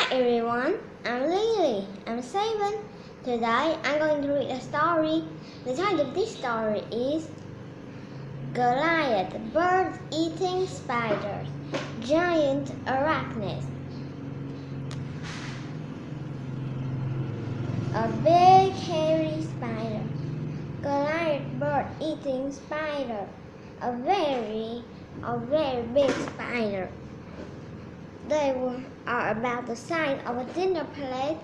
Hi everyone, I'm Lily. I'm 7. Today I'm going to read a story. The title of this story is Goliath Bird Eating Spiders, Giant Arachnids. A big hairy spider. Goliath Bird Eating Spider. A very big spider. They are about the size of a dinner plate.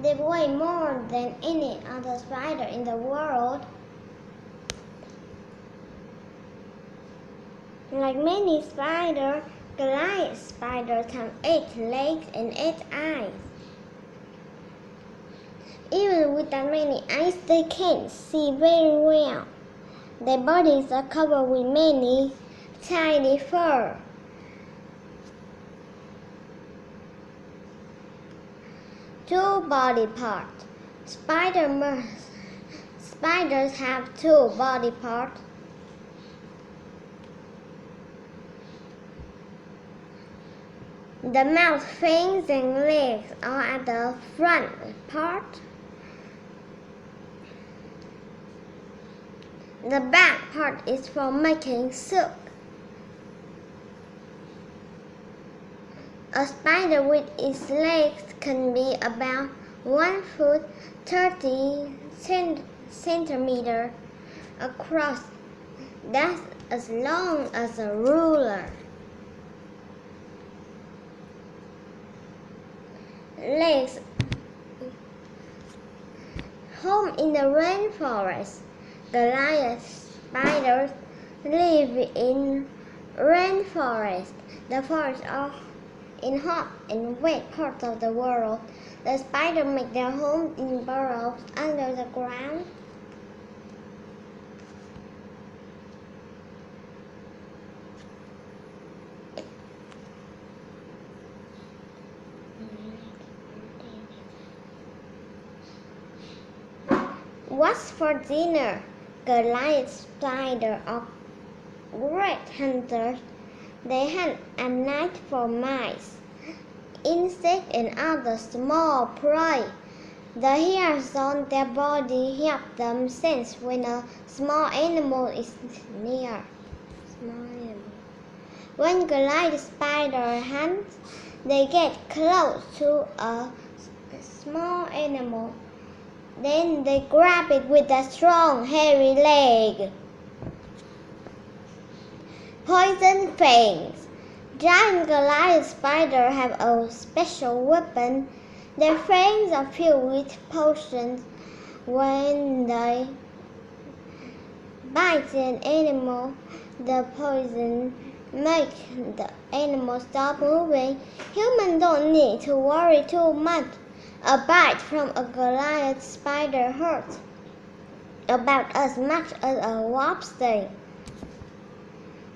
They weigh more than any other spider in the world. Like many spiders, Goliath spiders have 8 legs and 8 eyes. Even with that many eyes, they can't see very well. Their bodies are covered with many tiny fur. Two body parts. Spiders have 2 body parts. The mouth, fins, and legs are at the front part. The back part is for making silk. A spider with its legs can be about 1 foot 30 centimeters across. That's as long as a ruler. Legs. Home in the rainforest. Goliath spiders live in rainforest. The forests are in hot and wet parts of the world. The spiders make their home in burrows under the ground. What's for dinner? Goliath spiders are great hunters. They hunt at night for mice, insects, and other small prey. The hairs on their body help them sense when a small animal is near. When Goliath spiders hunt, they get close to a small animal. Then they grab it with a strong, hairy leg. Poison fangs. Giant Goliath spiders have a special weapon. Their fangs are filled with poisons. When they bite an animal, the poison makes the animal stop moving. Humans don't need to worry too much. A bite from a Goliath spider hurts about as much as a wasp sting.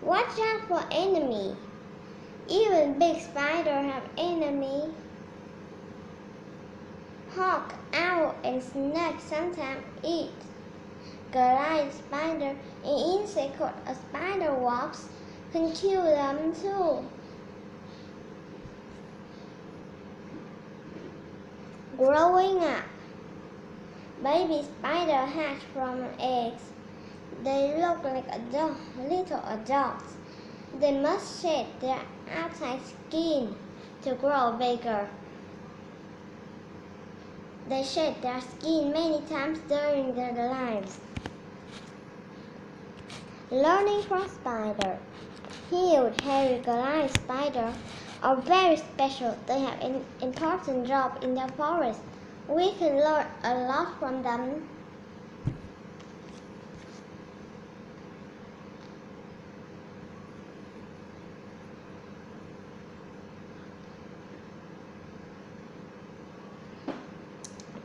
Watch out for enemies. Even big spiders have enemies. Hawk, owl, and snake sometimes eat Goliath spider, and insects called a spider wasp can kill them too. Growing up. Baby spiders hatch from eggs. They look like little adults. They must shed their outside skin to grow bigger. They shed their skin many times during their lives. Learning from spiders. Huge, hairy Goliath spiders are very special. They have an important job in the forest. We can learn a lot from them.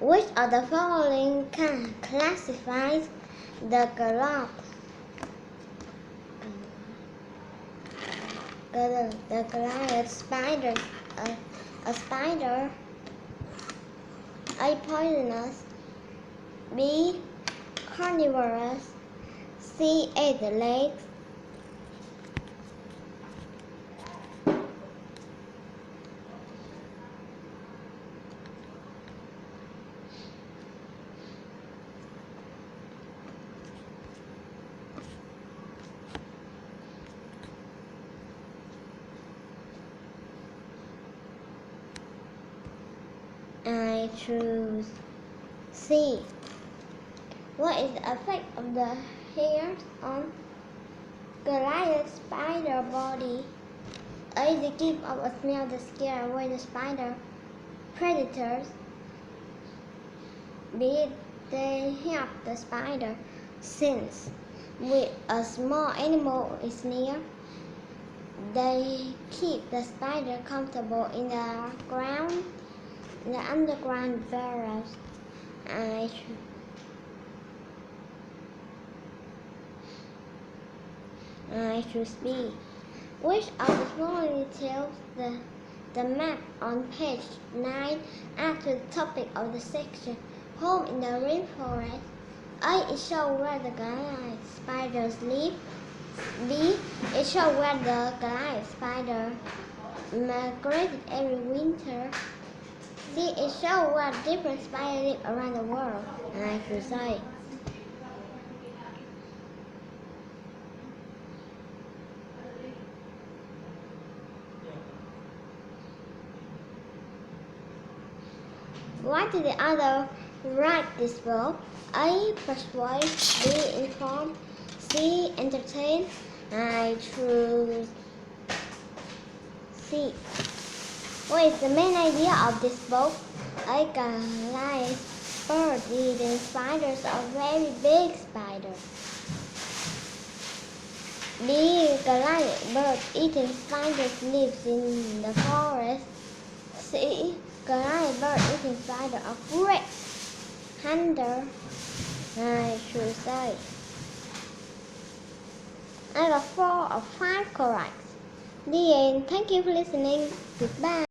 Which of the following classifies the Goliath spider? A spider. A, poisonous. B, carnivorous. C, 8 legs. I choose C. What is the effect of the hairs on Goliath spider body? A. They keep off a smell that scare away the spider predators. B. They help the spider sense when a small animal is near. They keep the spider comfortable in the underground burrows. I choose B. Which of the following tells the map on page 9 after the topic of the section Home in the Rainforest? A. It shows where the Goliath spiders live. B. It shows where the Goliath spider migrated every winter. C. It shows where different spiders live around the world. And I choose A. Why did the author write this book? A. Persuade. B. Inform. C. Entertain. I choose C. What is the main idea of this book? A. Goliath Bird eating spiders are very big spiders. B. Goliath Bird eating spiders lives in the forest. C. Goliath Bird eating spider are great hunter. I choose A. I got 4 or 5 correct. The end. Thank you for listening. Goodbye.